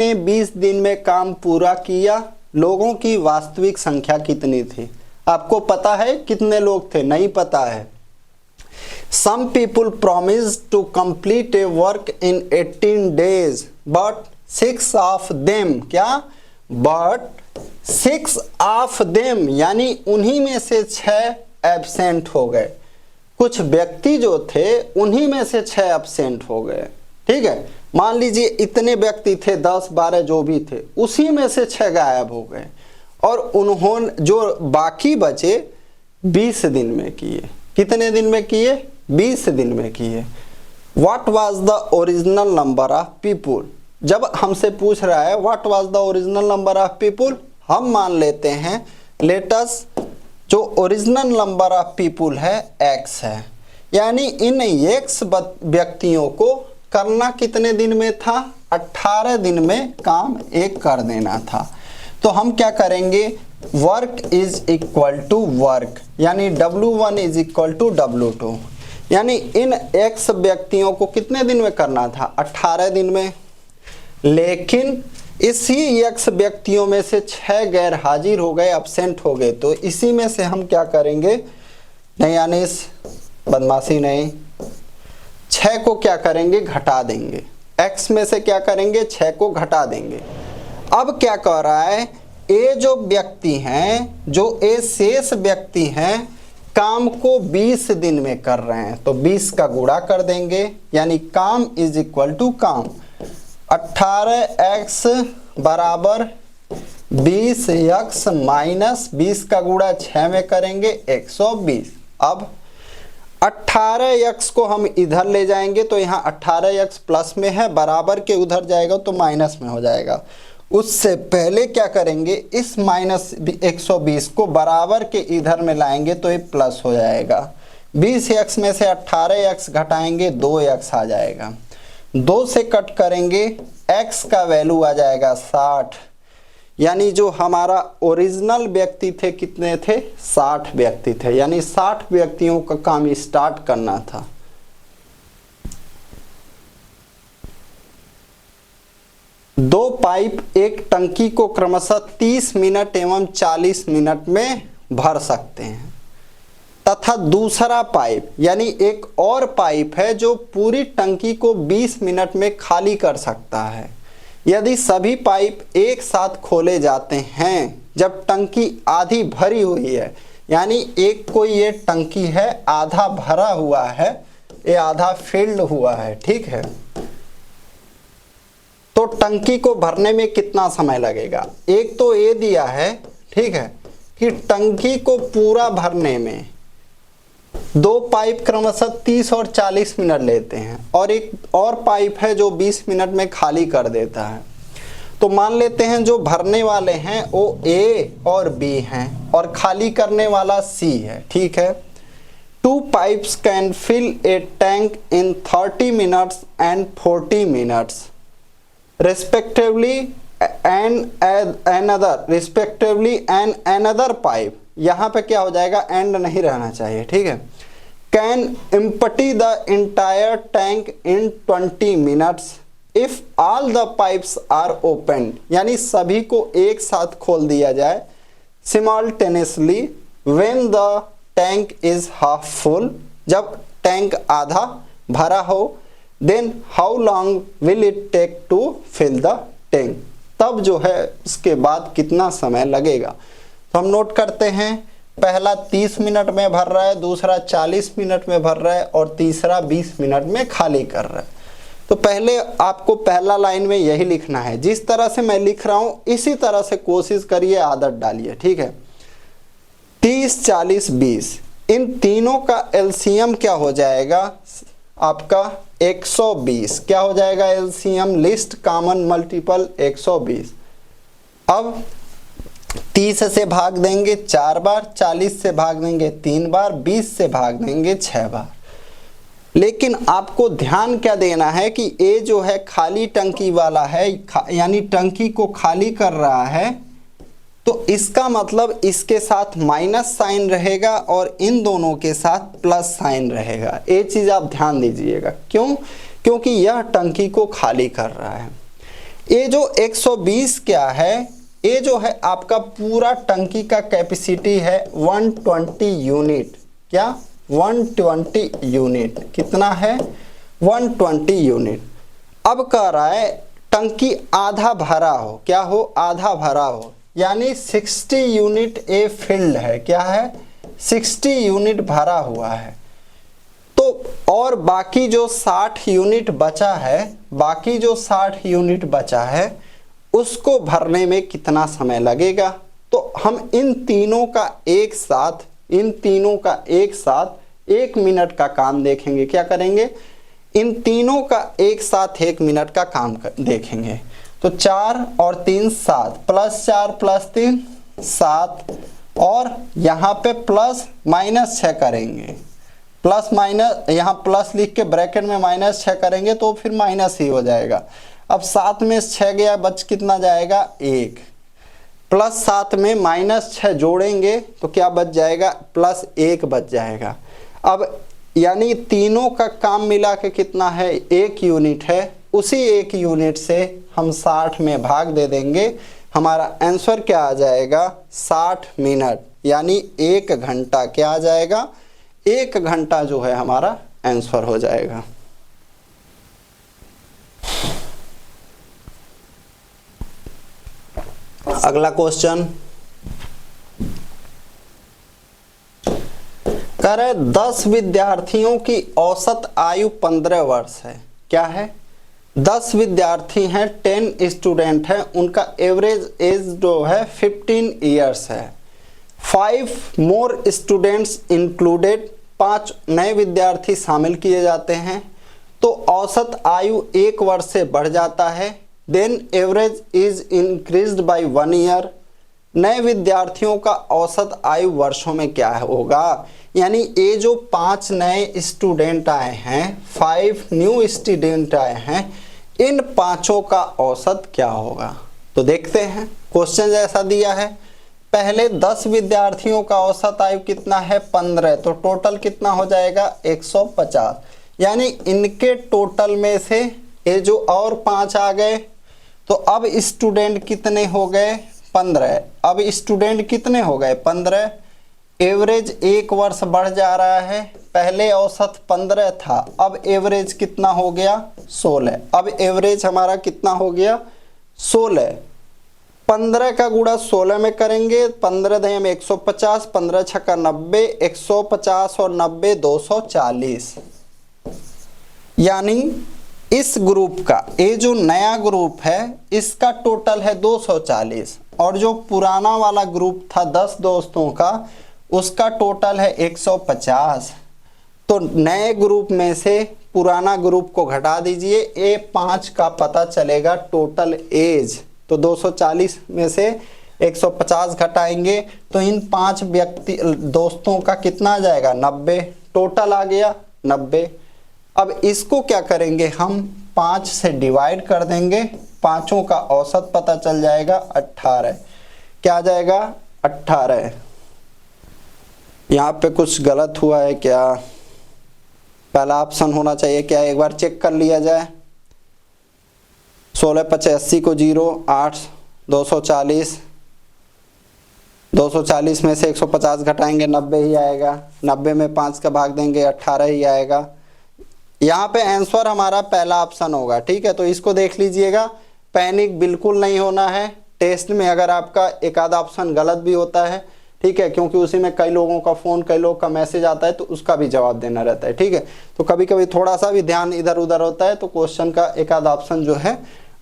ने 20 दिन में काम पूरा किया, लोगों की वास्तविक संख्या कितनी थी? आपको पता है कितने लोग थे? नहीं पता है। Some people promised to complete a work in 18 days, but 6 of them but 6 of them यानी उन्हीं में से 6 एब्सेंट हो गए। कुछ व्यक्ति जो थे उन्हीं में से 6 एब्सेंट हो गए। ठीक है, मान लीजिए इतने व्यक्ति थे, 10 12 जो भी थे, उसी में से 6 गायब हो गए और उन्होंने जो बाकी बचे 20 दिन में किए। कितने दिन में किए? 20 दिन में किए। What was the original number of people? जब हमसे पूछ रहा है what was the original number of people, हम मान लेते हैं लेटस जो ओरिजिनल नंबर ऑफ पीपुल है x है, यानी इन x व्यक्तियों को करना कितने दिन में था? 18 दिन में काम एक कर देना था। तो हम क्या करेंगे? Work is equal to work, यानी W1 is equal to W2, यानी इन x व्यक्तियों को कितने दिन में करना था? 18 दिन में। लेकिन इसी x व्यक्तियों में से 6 गैर हाजिर हो गए, अब्सेंट हो गए, तो इसी में से हम क्या करेंगे? नहीं अनिस, बदमाशी नहीं, 6 को क्या करेंगे? घटा देंगे। x में से क्या करेंगे? 6 को घटा देंगे। अब क्या कह रहा है? ए जो व्यक्ति हैं, जो ए शेष व्यक्ति हैं, काम को 20 दिन में कर रहे हैं, तो 20 का गुणा कर देंगे, यानी काम इज इक्वल टू काम। 18x बराबर 20x माइनस 20 का गुणा 6 में करेंगे 120। अब 18x को हम इधर ले जाएंगे तो यहाँ 18x प्लस में है, बराबर के उधर जाएगा तो माइनस में हो जाएगा। उससे पहले क्या करेंगे? इस माइनस 120 को बराबर के इधर में लाएंगे तो ये प्लस हो जाएगा। 20x में से 18x घटाएंगे 2x आ जाएगा। 2 से कट करेंगे x का वैल्यू आ जाएगा 60, यानी जो हमारा ओरिजिनल व्यक्ति थे कितने थे? 60 व्यक्ति थे, यानी 60 व्यक्तियों का काम स्टार्ट करना था। दो पाइप एक टंकी को क्रमशः 30 मिनट एवं 40 मिनट में भर सकते हैं, तथा दूसरा पाइप यानी एक और पाइप है जो पूरी टंकी को 20 मिनट में खाली कर सकता है। यदि सभी पाइप एक साथ खोले जाते हैं जब टंकी आधी भरी हुई है, यानी एक कोई ये टंकी है आधा भरा हुआ है, ये आधा फिल्ड हुआ है, ठीक है, तो टंकी को भरने में कितना समय लगेगा? एक तो ये दिया है, ठीक है, कि टंकी को पूरा भरने में 2 पाइप क्रमशः 30 और 40 मिनट लेते हैं और एक और पाइप है जो 20 मिनट में खाली कर देता है। तो मान लेते हैं जो भरने वाले हैं वो A और B हैं और खाली करने वाला C है, ठीक है। 2 pipes can fill a tank in 30 minutes and 40 minutes respectively and another pipe, यहाँ पे क्या हो जाएगा? एंड नहीं रहना चाहिए, ठीक है। Can empty the entire tank in 20 minutes if all the pipes are opened, यानी सभी को एक साथ खोल दिया जाए simultaneously when the tank is half full, जब टैंक आधा भरा हो, then how long will it take to fill the tank, तब जो है उसके बाद कितना समय लगेगा? तो हम नोट करते हैं, पहला 30 मिनट में भर रहा है, दूसरा 40 मिनट में भर रहा है और तीसरा 20 मिनट में खाली कर रहा है। तो पहले आपको पहला लाइन में यही लिखना है, जिस तरह से मैं लिख रहा हूं इसी तरह से कोशिश करिए, आदत डालिए, ठीक है। 30 40 20 इन तीनों का एलसीएम क्या हो जाएगा? आपका 120। क्या हो जाएगा एलसीएम? List common multiple 120। अब 30 से भाग देंगे 4 बार, 40 से भाग देंगे 3 बार, 20 से भाग देंगे 6 बार। लेकिन आपको ध्यान क्या देना है कि ए जो है खाली टंकी वाला है, यानी टंकी को खाली कर रहा है, तो इसका मतलब इसके साथ माइनस साइन रहेगा और इन दोनों के साथ प्लस साइन रहेगा। ये चीज़ आप ध्यान दीजिएगा। क्यों? क्योंकि यह टंकी को खाली कर रहा है। ये जो 120 क्या है, ये जो है आपका पूरा टंकी का कैपेसिटी है 120 यूनिट। क्या 120 यूनिट, कितना है 120 यूनिट। अब कह रहा है टंकी आधा भरा हो, क्या हो आधा भरा हो, यानी 60 यूनिट ए फिल्ड है, क्या है 60 यूनिट भरा हुआ है। तो और बाकी जो 60 यूनिट बचा है, बाकी जो 60 यूनिट बचा है उसको भरने में कितना समय लगेगा। तो हम इन तीनों का एक साथ 1 मिनट का काम देखेंगे। क्या करेंगे, इन तीनों का एक साथ 1 मिनट का काम देखेंगे। तो 4 और 3 7, +4 +3 7, और यहाँ पे प्लस माइनस 6 करेंगे, प्लस माइनस यहाँ प्लस लिख के ब्रैकेट में -6 करेंगे तो फिर माइनस ही हो जाएगा। अब 7 में 6 गया, बच कितना जाएगा 1, +7 में -6 जोड़ेंगे तो क्या बच जाएगा +1 बच जाएगा। अब यानी तीनों का काम मिला के कितना है 1 यूनिट है, उसी 1 यूनिट से हम 60 में भाग दे देंगे, हमारा आंसर क्या आ जाएगा 60 मिनट, यानी 1 घंटा। क्या आ जाएगा 1 घंटा जो है हमारा आंसर हो जाएगा। अगला क्वेश्चन कह रहे 10 विद्यार्थियों की औसत आयु 15 वर्ष है। क्या है 10 विद्यार्थी हैं, 10 स्टूडेंट हैं, उनका एवरेज एज जो है 15 ईयर्स है। 5 मोर स्टूडेंट्स इंक्लूडेड, 5 नए विद्यार्थी शामिल किए जाते हैं तो औसत आयु 1 वर्ष से बढ़ जाता है। Then average is increased by 1 year. नए विद्यार्थियों का औसत आयु वर्षों में क्या होगा, यानी ये जो 5 नए स्टूडेंट आए हैं, 5 न्यू स्टूडेंट आए हैं, इन 5 का औसत क्या होगा। तो देखते हैं क्वेश्चन जैसा दिया है, पहले 10 विद्यार्थियों का औसत आयु कितना है 15, तो टोटल कितना हो जाएगा 150, यानी इनके टोटल में से ये जो और 5 आ गए तो अब स्टूडेंट कितने हो गए 15। अब स्टूडेंट कितने हो गए 15, एवरेज 1 वर्ष बढ़ जा रहा है, पहले औसत 15 था, अब एवरेज कितना हो गया 16। अब एवरेज हमारा कितना हो गया 16, 15 का गुणा 16 में करेंगे, 15 दे में 150, 15 छक्का 90, 150 और 90 240, यानी इस ग्रुप का, ये जो नया ग्रुप है इसका टोटल है 240, और जो पुराना वाला ग्रुप था 10 दोस्तों का उसका टोटल है 150। तो नए ग्रुप में से पुराना ग्रुप को घटा दीजिए, ये 5 का पता चलेगा टोटल एज। तो 240 में से 150 घटाएंगे तो इन 5 व्यक्ति दोस्तों का कितना आ जाएगा 90, टोटल आ गया 90। अब इसको क्या करेंगे हम 5 से डिवाइड कर देंगे, 5 का औसत पता चल जाएगा 18। क्या आ जाएगा 18। यहाँ पे कुछ गलत हुआ है क्या, पहला ऑप्शन होना चाहिए क्या, एक बार चेक कर लिया जाए। 16 × 80 को 0, 8 240, 240 में से 150 घटाएंगे 90 ही आएगा, 90 में 5 का भाग देंगे 18 ही आएगा। यहाँ पे आंसर हमारा पहला ऑप्शन होगा। ठीक है, तो इसको देख लीजिएगा, पैनिक बिल्कुल नहीं होना है। टेस्ट में अगर आपका एक आधा ऑप्शन गलत भी होता है, ठीक है, क्योंकि उसी में कई लोगों का फ़ोन, कई लोगों का मैसेज आता है तो उसका भी जवाब देना रहता है। ठीक है, तो कभी कभी थोड़ा सा भी ध्यान इधर उधर होता है तो क्वेश्चन का एक आधा ऑप्शन जो है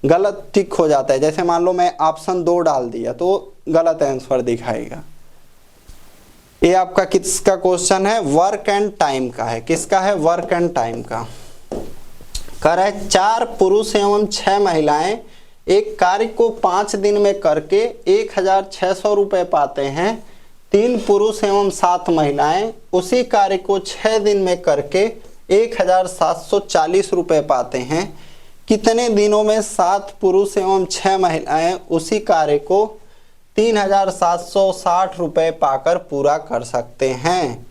गलत टिक हो जाता है। जैसे मान लो मैं ऑप्शन 2 डाल दिया तो गलत आंसर दिखाएगा। ये आपका किसका क्वेश्चन है, वर्क एंड टाइम का है। किसका है, वर्क एंड टाइम का। कह रहा है 4 पुरुष एवं 6 महिलाएं एक कार्य को 5 दिन में करके 1600 रुपये पाते हैं। 3 पुरुष एवं 7 महिलाएं उसी कार्य को 6 दिन में करके 1740 रुपये पाते हैं। कितने दिनों में 7 पुरुष एवं 6 महिलाएं उसी कार्य को 3760 रुपये पाकर पूरा कर सकते हैं।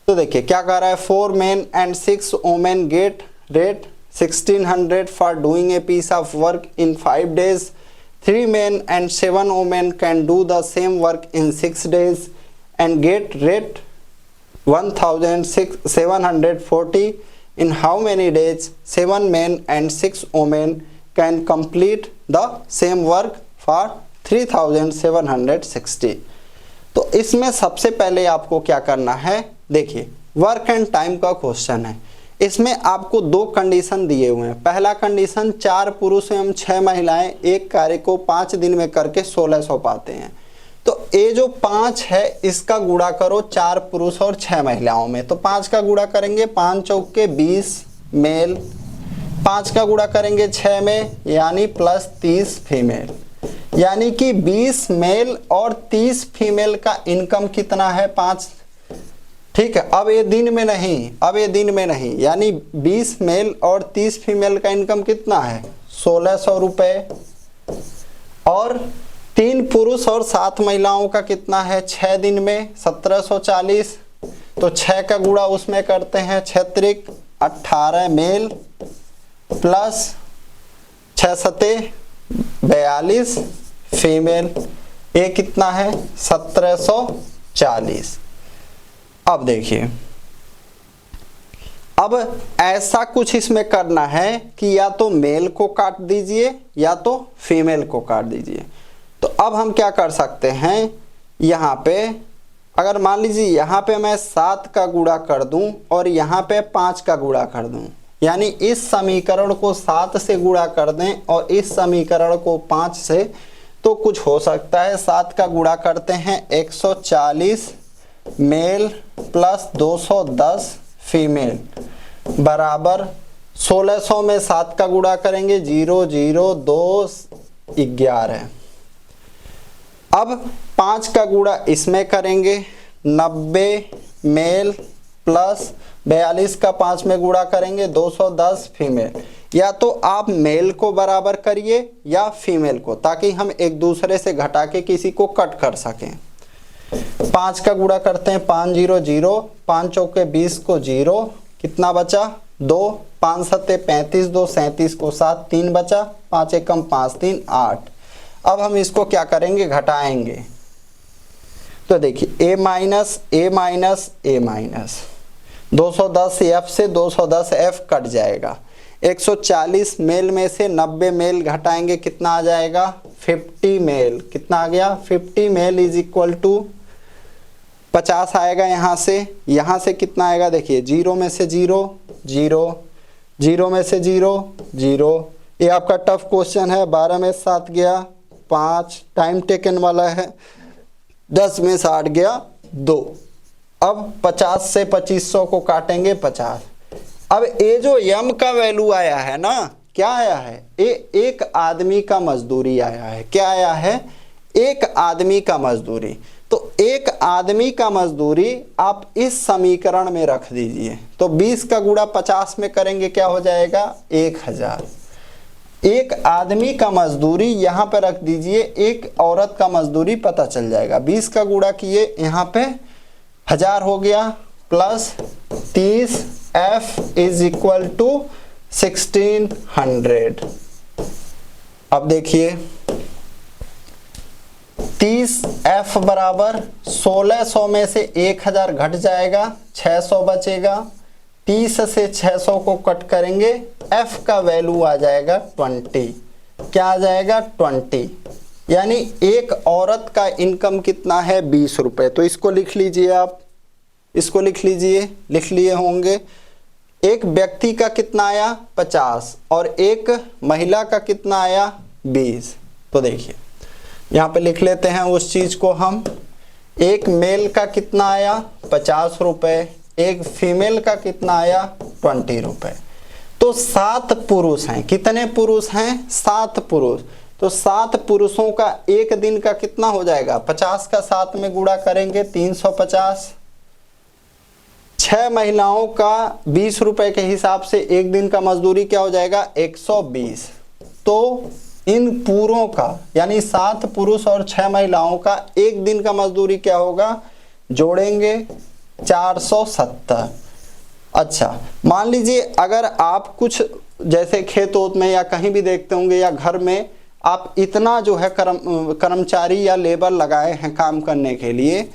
तो देखिए क्या कह रहा है, 4 men and 6 women get rate 1600 for doing a piece of work in 5 days. 3 men and 7 women can do the same work in 6 days and get rate 1740. In how many days 7 men and 6 women can complete the same work for 3760? तो इसमें सबसे पहले आपको क्या करना है, देखिए work and time का क्वेश्चन है। इसमें आपको 2 कंडीशन दिए हुए हैं। पहला कंडीशन 4 पुरुष एवं 6 महिलाएं एक कार्य को 5 दिन में करके 1600 पाते हैं। तो ये जो 5 है इसका गुणा करो 4 पुरुष और 6 महिलाओं में। तो 5 का गुणा करेंगे 5 चौके 20 मेल, 5 का गुणा करेंगे 6 में यानी प्लस 30 फीमेल, यानी कि 20 मेल और 30 फीमेल का इनकम कितना है 5। ठीक है, अब ये दिन में नहीं, अब ये दिन में नहीं, यानी 20 मेल और 30 फीमेल का इनकम कितना है 1600 रुपये। और 3 पुरुष और 7 महिलाओं का कितना है 6 दिन में 1740। तो 6 का गुणा उसमें करते हैं 6 18 मेल प्लस 6 सते 42 फीमेल, ये कितना है 1740। अब देखिए, अब ऐसा कुछ इसमें करना है कि या तो मेल को काट दीजिए या तो फीमेल को काट दीजिए। तो अब हम क्या कर सकते हैं, यहाँ पे अगर मान लीजिए यहाँ पे मैं 7 का गुणा कर दूं और यहाँ पे 5 का गुणा कर दूं, यानी इस समीकरण को 7 से गुणा कर दें और इस समीकरण को 5 से, तो कुछ हो सकता है। 7 का गुणा करते हैं 140 मेल प्लस 210 फीमेल बराबर 1600 में 7 का गुणा करेंगे 0 0 2 11। अब 5 का गुणा इसमें करेंगे 90 मेल प्लस 42 का 5 में गुणा करेंगे 210 फीमेल। या तो आप मेल को बराबर करिए या फीमेल को, ताकि हम एक दूसरे से घटा के किसी को कट कर सकें। 5 का गुणा करते हैं 5 0 0, 5 चौके 20 को 0, कितना बचा 2, 5 सत्ते 35, 2 37 को 7, 3 बचा, 5 एकम 5 3 8। अब हम इसको क्या करेंगे, घटाएंगे। तो देखिए a minus a minus a minus 210 f से 210 f कट जाएगा। 140 मेल में से 90 मेल घटाएंगे, कितना आ जाएगा 50 मेल। कितना आ गया 50 मेल इज इक्वल टू 50 आएगा। यहाँ से कितना आएगा, देखिए 0 में से 0 0, 0 में से 0 0। ये आपका टफ क्वेश्चन है। 12 में 7 गया 5, टाइम टेकन वाला है। 10 में 60 गया 2। अब 50 से 2500 को काटेंगे 50। अब ये जो यम का वैल्यू आया है ना, क्या आया है, ये एक आदमी का मजदूरी आया है। क्या आया है, एक आदमी का मजदूरी। तो एक आदमी का मजदूरी आप इस समीकरण में रख दीजिए। तो 20 का गुणा 50 में करेंगे, क्या हो जाएगा 1000। एक आदमी का मजदूरी यहाँ पे रख दीजिए, एक औरत का मजदूरी पता चल जाएगा। 20 का गुणा किए, यहाँ पे 1000 हो गया plus 30 f is equal to 1600। अब देखिए 30 f बराबर 1600 में से 1000 घट जाएगा, 600 बचेगा। 30 से 600 को कट करेंगे, f का वैल्यू आ जाएगा 20। क्या आ जाएगा 20, यानी एक औरत का इनकम कितना है 20 रुपए। तो इसको लिख लीजिए, आप इसको लिख लीजिए, लिख लिए होंगे। एक व्यक्ति का कितना आया 50 और एक महिला का कितना आया 20। तो देखिए यहाँ पे लिख लेते हैं उस चीज को हम। एक मेल का कितना आया 50 रुपए, एक फीमेल का कितना आया 20 रुपए। तो 7 पुरुष हैं। कितने पुरुष हैं 7 पुरुष। तो 7 पुरुषों का एक दिन का कितना हो जाएगा, 50 का 7 में गुणा करेंगे 350। 6 महिलाओं का 20 रुपए के हिसाब से एक दिन का मजदूरी क्या हो जाएगा 120। तो इन पूरों का यानी 7 पुरुष और 6 महिलाओं का एक दिन का मजदूरी क्या होगा, जोड़ेंगे 470। अच्छा मान लीजिए अगर आप कुछ जैसे खेत ओत में या कहीं भी देखते होंगे या घर में, आप इतना जो है कर्मचारी या लेबर लगाए हैं काम करने के लिए,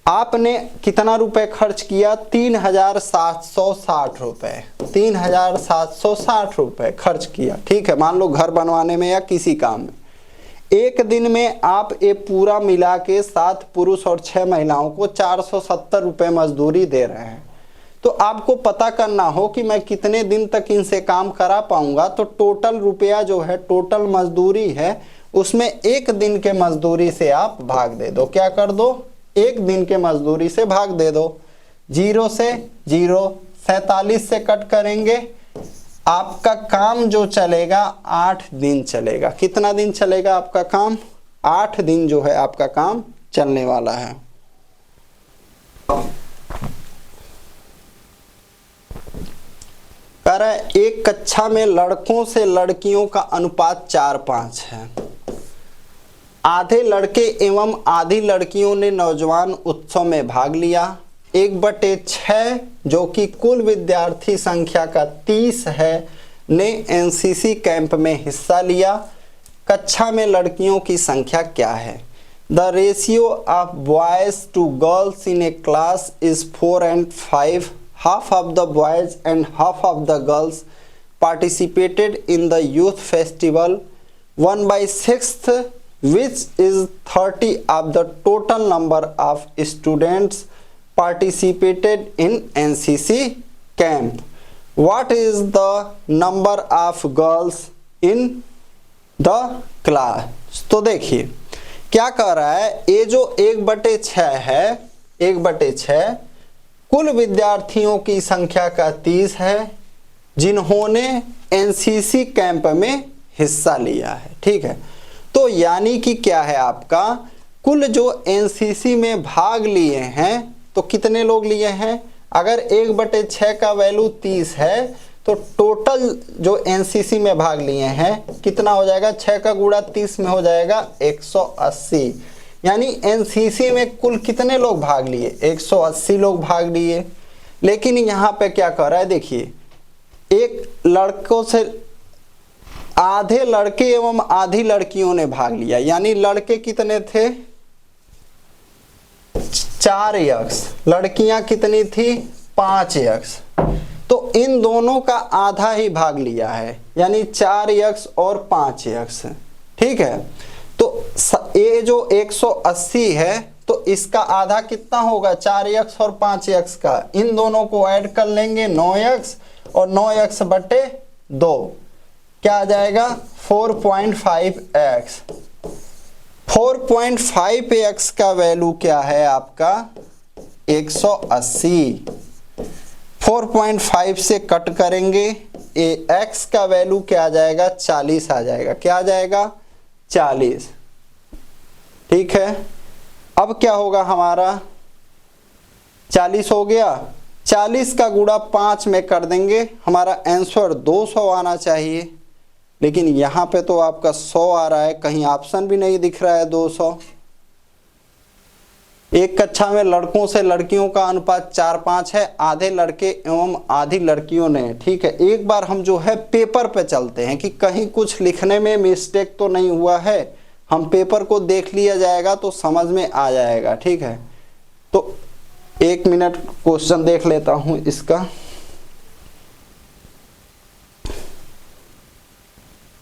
आपने कितना रुपए खर्च किया? 3,760 रुपए, 3,760 रुपए खर्च किया। ठीक है, मान लो घर बनवाने में या किसी काम में। एक दिन में आप ये पूरा मिला के 7 पुरुष और 6 महिलाओं को 470 रुपए मजदूरी दे रहे हैं। तो आपको पता करना हो कि मैं कितने दिन तक इनसे काम करा पाऊंगा, तो टोटल रुपया जो है, टोटल मजदूरी है, उसमें एक दिन के मजदूरी से आप भाग दे दो। क्या कर दो? एक दिन के मजदूरी से भाग दे दो। 0 से 0, 47 से कट करेंगे, आपका काम जो चलेगा 8 दिन चलेगा। कितना दिन चलेगा आपका काम? 8 दिन जो है आपका काम चलने वाला है। कह रहा है एक कक्षा में लड़कों से लड़कियों का अनुपात 4:5 है। आधे लड़के एवं आधी लड़कियों ने नौजवान उत्सव में भाग लिया। 1/6 जो कि कुल विद्यार्थी संख्या का 30 है ने एनसीसी कैंप में हिस्सा लिया। कक्षा में लड़कियों की संख्या क्या है? The ratio of boys to girls in a class is 4 and 5. Half of the boys and half of the girls participated in the youth festival. 1/6, which is 30 of the total number of students participated in NCC camp. What is the number of girls in the class? तो देखिए क्या कह रहा है, ये जो 1/6 है, 1/6 कुल विद्यार्थियों की संख्या का 30 है जिन्होंने एनसीसी कैंप में हिस्सा लिया है। ठीक है, तो यानी कि क्या है आपका, कुल जो एनसीसी में भाग लिए हैं, तो कितने लोग लिए हैं? अगर 1/6 का वैल्यू 30 है तो टोटल जो एनसीसी में भाग लिए हैं कितना हो जाएगा? 6 का गुणा 30 में हो जाएगा 180। यानी एनसीसी में कुल कितने लोग भाग लिए? 180 लोग भाग लिए। लेकिन यहाँ पे क्या कर रहा है, देखिए, एक लड़कों से आधे लड़के एवं आधी लड़कियों ने भाग लिया। यानी लड़के कितने थे? 4x, लड़कियां कितनी थी? 5x। तो इन दोनों का आधा ही भाग लिया है, यानी 4x और 5x। ठीक है, तो ये जो 180 है तो इसका आधा कितना होगा? 4x और 5x का, इन दोनों को ऐड कर लेंगे 9x और 9x/2 क्या आ जाएगा? 4.5x। 4.5x का वैल्यू क्या है आपका? 180। 4.5 से कट करेंगे, x का वैल्यू क्या आ जाएगा? 40 आ जाएगा। क्या आ जाएगा? 40। ठीक है, अब क्या होगा हमारा? 40 हो गया, 40 का गुणा 5 में कर देंगे, हमारा आंसर 200 आना चाहिए। लेकिन यहाँ पे तो आपका 100 आ रहा है, कहीं ऑप्शन भी नहीं दिख रहा है 200। एक कक्षा में लड़कों से लड़कियों का अनुपात 4:5 है, आधे लड़के एवं आधी लड़कियों ने। ठीक है, एक बार हम जो है पेपर पे चलते हैं कि कहीं कुछ लिखने में मिस्टेक तो नहीं हुआ है। हम पेपर को देख लिया जाएगा तो समझ में आ जाएगा। ठीक है, तो 1 मिनट क्वेश्चन देख लेता हूं इसका।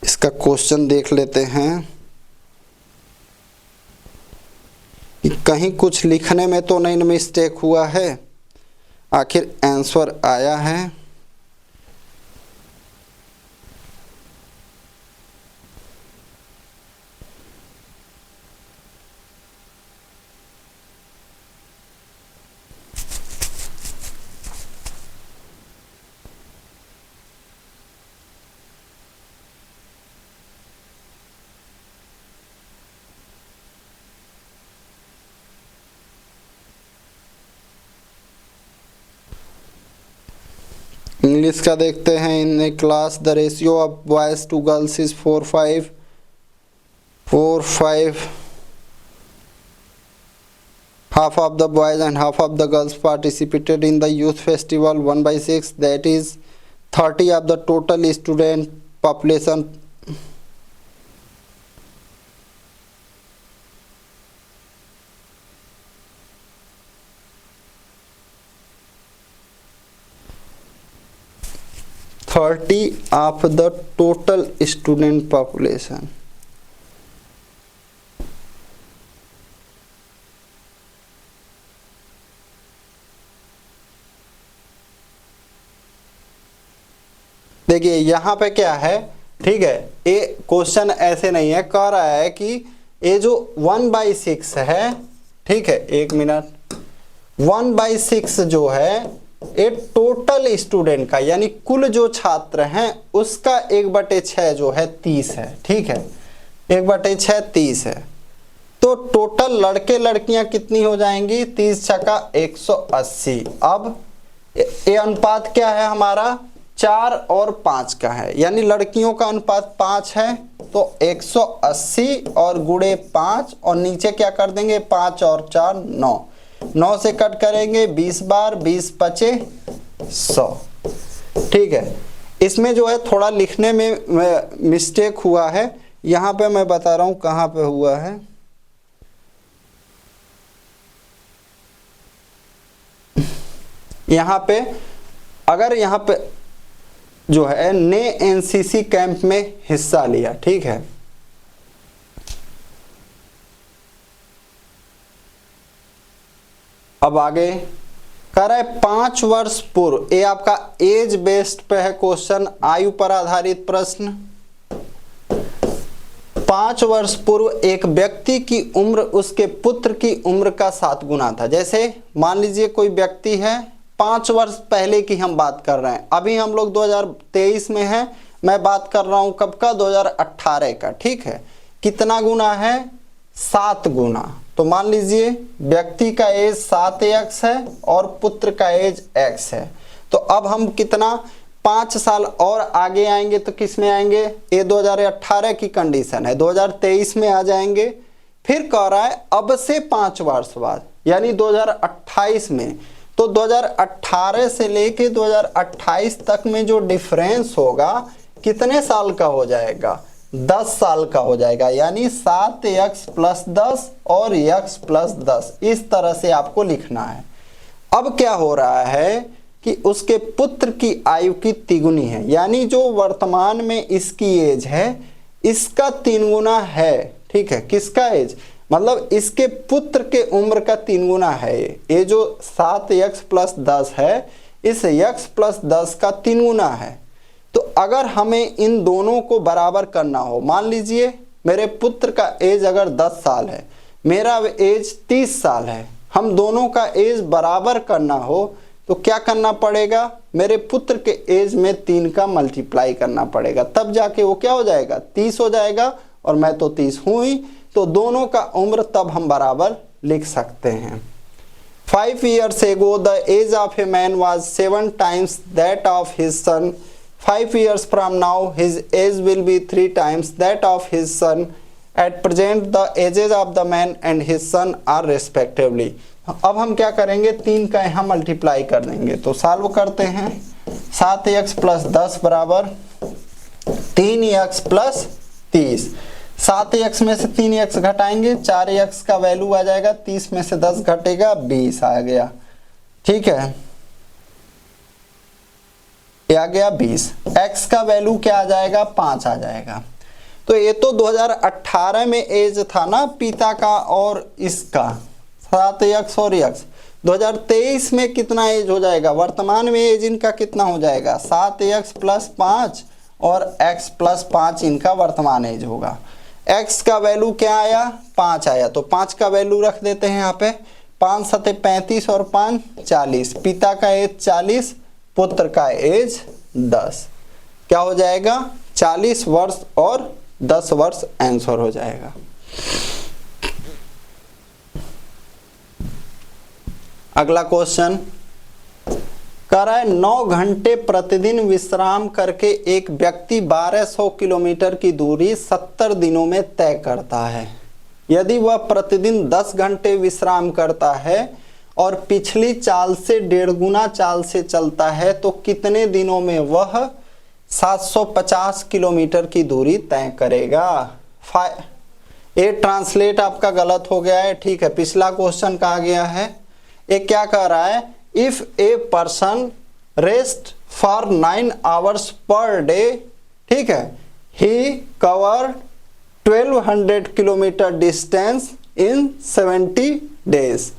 इसका क्वेश्चन देख लेते हैं कि कहीं कुछ लिखने में तो नहीं मिस्टेक हुआ है, आखिर आंसर आया है। इंग्लिश का देखते हैं। In a class the ratio of boys to girls is 4:5। Half of the boys and half of the girls participated in the youth festival. 1/6, that is 30 of the total student population. of the total student population. देखिए यहाँ पे क्या है, ठीक है, ये question ऐसे नहीं है, कह रहा है कि ये जो 1/6 है, ठीक है, एक मिनट, 1/6 जो है ये टोटल स्टूडेंट का यानी कुल जो छात्र हैं उसका 1/6 जो है 30 है, ठीक है, 1/6 30 है। तो टोटल लड़के लड़कियां कितनी हो जाएंगी, 30 छक्का 180। अब ये अनुपात क्या है हमारा, 4 और 5 का है, यानी लड़कियों का अनुपात 5 है, तो 180 और गुणे 5 और नीचे क्या कर देंगे, 5 और 4 9, 9 से कट करेंगे 20 बार, 20 पचे 100, ठीक है। इसमें जो है थोड़ा लिखने में मिस्टेक हुआ है, यहाँ पे मैं बता रहा हूँ कहाँ पे हुआ है। यहाँ पे अगर यहाँ पे जो है ने एनसीसी कैंप में हिस्सा लिया, ठीक है, अब आगे कह रहा है 5 वर्ष पूर्व, ये आपका एज बेस्ड पे है क्वेश्चन, आयु पर आधारित प्रश्न। 5 वर्ष पूर्व एक व्यक्ति की उम्र उसके पुत्र की उम्र का 7 गुना था। जैसे मान लीजिए कोई व्यक्ति है, 5 वर्ष पहले की हम बात कर रहे हैं, अभी हम लोग 2023 में हैं, मैं बात कर रहा हूं कब का, 2018 का, ठीक है। कितना गुना है, 7 गुना। तो मान लीजिए व्यक्ति का एज 7x है और पुत्र का एज x है। तो अब हम कितना 5 साल और आगे आएंगे तो किस में आएंगे, ये 2018 की कंडीशन है, 2023 में आ जाएंगे। फिर कह रहा है अब से 5 वर्ष बाद यानी 2028 में, तो 2018 से लेके 2028 तक में जो डिफरेंस होगा कितने साल का हो जाएगा, 10 साल का हो जाएगा, यानी 7x + 10 और x + 10, इस तरह से आपको लिखना है। अब क्या हो रहा है कि उसके पुत्र की आयु की तिगुनी है, यानी जो वर्तमान में इसकी एज है इसका 3 गुना है, ठीक है, किसका एज, मतलब इसके पुत्र के उम्र का 3 गुना है। ये जो 7x + 10 है, इस x + 10 का 3 गुना है। तो अगर हमें इन दोनों को बराबर करना हो, मान लीजिए मेरे पुत्र का एज अगर 10 साल है, मेरा एज 30 साल है, हम दोनों का एज बराबर करना हो तो क्या करना पड़ेगा, मेरे पुत्र के एज में 3 का मल्टीप्लाई करना पड़ेगा, तब जाके वो क्या हो जाएगा, 30 हो जाएगा, और मैं तो 30 हूं ही, तो दोनों का उम्र तब हम बराबर लिख सकते हैं। 5 years ago the age of a man was 7 times that of his son. 5 years from now his age will be 3 times that of his son. At present the ages of the man and his son are respectively. अब हम क्या करेंगे, 3 का यहाँ multiply कर देंगे, तो solve करते हैं। 7x + 10 बराबर 3x + 30। 7x में से 3x घटाएंगे, 4x का वैल्यू आ जाएगा, 30 में से 10 घटेगा 20 आ गया, ठीक है, ये आ गया 20। x का वैल्यू क्या आ जाएगा, 5 आ जाएगा। तो ये तो 2018 में एज था ना पिता का और इसका 7x और x, 2023 में कितना एज हो जाएगा, वर्तमान में एज इनका कितना हो जाएगा, 7x + 5 और x + 5 इनका वर्तमान एज होगा। x का वैल्यू क्या आया, 5 आया, तो 5 का वैल्यू रख देते हैं यहाँ पे, 5 × 7 = 35 और 5 = 40, पिता का एज 40, पुत्र का एज 10, क्या हो जाएगा 40 वर्ष और 10 वर्ष आंसर हो जाएगा। अगला क्वेश्चन कह रहा है 9 घंटे प्रतिदिन विश्राम करके एक व्यक्ति 1200 किलोमीटर की दूरी 70 दिनों में तय करता है। यदि वह प्रतिदिन 10 घंटे विश्राम करता है और पिछली चाल से 1.5 गुना चाल से चलता है तो कितने दिनों में वह 750 किलोमीटर की दूरी तय करेगा। ये ट्रांसलेट आपका गलत हो गया है, ठीक है। पिछला क्वेश्चन कहा गया है, ये क्या कह रहा है, if a person rest for 9 hours per day, ठीक है, he cover 1200 kilometre distance in 70 days.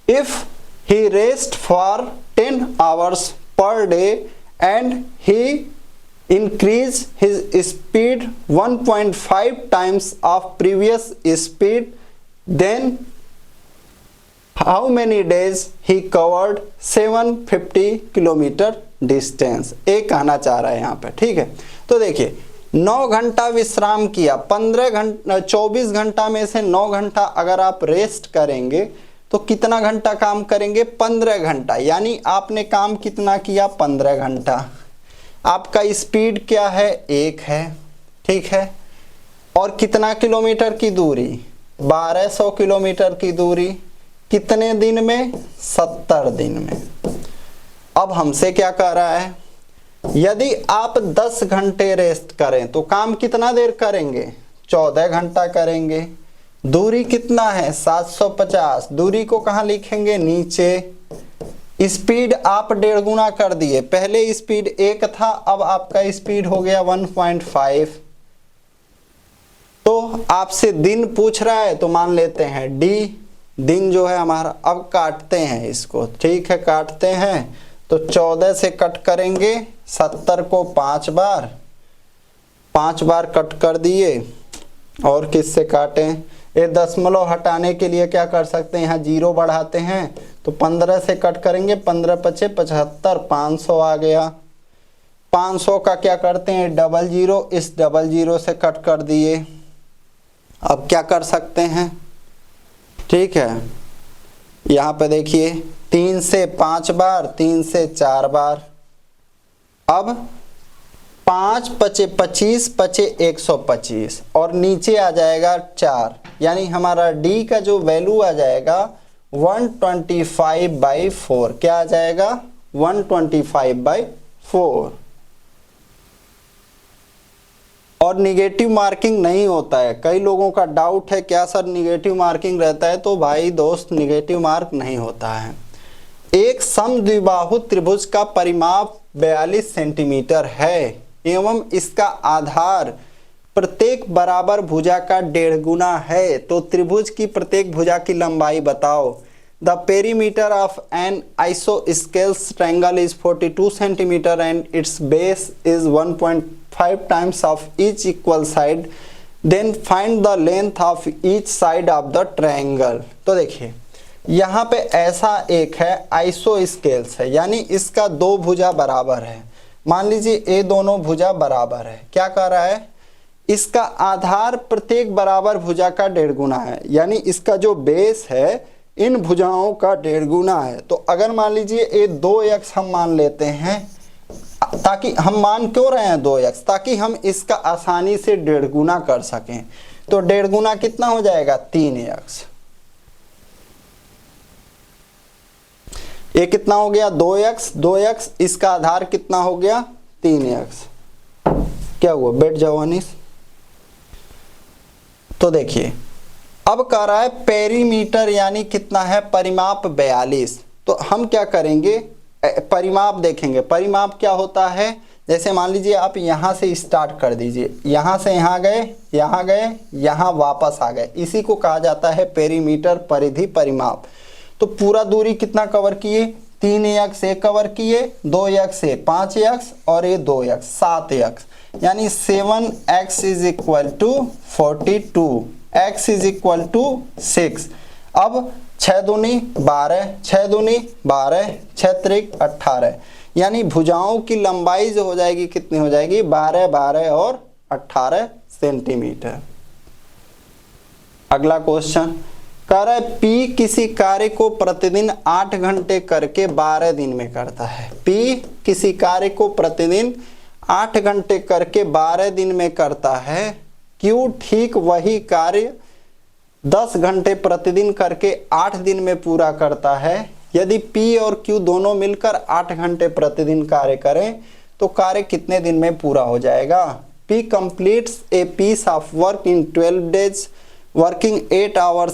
If he rest for 10 hours per day and he increase his speed 1.5 times of previous speed, then how many days he covered 750 kilometre distance, एक कहना चाह रहा है यहाँ पे, ठीक है। तो देखिए 9 घंटा विश्राम किया, 24 घंटा में से 9 घंटा अगर आप रेस्ट करेंगे तो कितना घंटा काम करेंगे, 15 घंटा, यानी आपने काम कितना किया, 15 घंटा। आपका स्पीड क्या है, 1 है, ठीक है। और कितना किलोमीटर की दूरी, 1200 किलोमीटर की दूरी, कितने दिन में, 70 दिन में। अब हमसे क्या कह रहा है, यदि आप 10 घंटे रेस्ट करें तो काम कितना देर करेंगे, 14 घंटा करेंगे। दूरी कितना है, 750, दूरी को कहाँ लिखेंगे, नीचे। स्पीड आप 1.5 गुना कर दिए, पहले स्पीड 1 था, अब आपका स्पीड हो गया 1.5। तो आपसे दिन पूछ रहा है तो मान लेते हैं डी, दिन जो है हमारा। अब काटते हैं इसको, ठीक है, काटते हैं तो 14 से कट करेंगे, 70 को 5 बार कट कर दिए। और किससे काटें, ये दशमलव हटाने के लिए क्या कर सकते हैं, यहाँ 0 बढ़ाते हैं तो 15 से कट करेंगे, 15 पचे 75, 500 आ गया। 500 का क्या करते हैं, 00, इस 00 से कट कर दिए। अब क्या कर सकते हैं, ठीक है, यहाँ पे देखिए 3 से 5 बार, 3 से 4 बार। अब 5 पचे 25 पचे 125 और नीचे आ जाएगा 4, यानी हमारा डी का जो वैल्यू आ जाएगा 125/4। क्या आ जाएगा, 125/4। और निगेटिव मार्किंग नहीं होता है। कई लोगों का डाउट है क्या सर निगेटिव मार्किंग रहता है, तो भाई दोस्त निगेटिव मार्क नहीं होता है। एक समद्विबाहु त्रिभुज का परिमाप 42 सेंटीमीटर है एवं इसका आधार प्रत्येक बराबर भुजा का 1.5 गुना है, तो त्रिभुज की प्रत्येक भुजा की लंबाई बताओ। The perimeter of an isosceles triangle is 42 centimetre and its base is 1.5 times of each equal side, then find the length of each side of the triangle. तो देखिए यहाँ पे ऐसा एक है आइसोस्केल्स है, यानी इसका 2 भुजा बराबर है। मान लीजिए ये दोनों भुजा बराबर है, क्या कह रहा है, इसका आधार प्रत्येक बराबर भुजा का 1.5 गुना है, यानी इसका जो बेस है इन भुजाओं का 1.5 गुना है। तो अगर मान लीजिए ये 2x हम मान लेते हैं, ताकि हम मान क्यों रहे हैं 2x, ताकि हम इसका आसानी से 1.5 गुना कर सकें। तो 1.5 गुना कितना हो जाएगा, 3x। ये कितना हो गया, 2x, इसका आधार कितना हो गया, 3x। क्या हुआ, बैठ जाओ अनीस। तो देखिए अब कह रहा है पेरीमीटर यानी कितना है, परिमाप 42। तो हम क्या करेंगे, परिमाप देखेंगे। परिमाप क्या होता है, जैसे मान लीजिए आप यहाँ से स्टार्ट कर दीजिए, यहाँ से यहाँ गए, यहाँ गए, यहाँ वापस आ गए, इसी को कहा जाता है पेरीमीटर, परिधि, परिमाप। तो पूरा दूरी कितना कवर किए, 3x से कवर किए, 2x से 5x और ये 2x 7x, यानी 7x is equal to 42, x is equal to 6। अब 6 दूनी 12, 6 दूनी 12, 6 त्रिक 18, यानी भुजाओं की लंबाई जो हो जाएगी कितनी हो जाएगी, 12, 12 और 18 सेंटीमीटर। अगला क्वेश्चन कह रहा है P किसी कार्य को प्रतिदिन 8 घंटे करके 12 दिन में करता है। P किसी कार्य को प्रतिदिन 8 घंटे करके 12 दिन में करता है, Q ठीक वही कार्य 10 घंटे प्रतिदिन करके 8 दिन में पूरा करता है। यदि P और Q दोनों मिलकर 8 घंटे प्रतिदिन कार्य करें तो कार्य कितने दिन में पूरा हो जाएगा? P completes a piece of work in 12 days, working 8 hours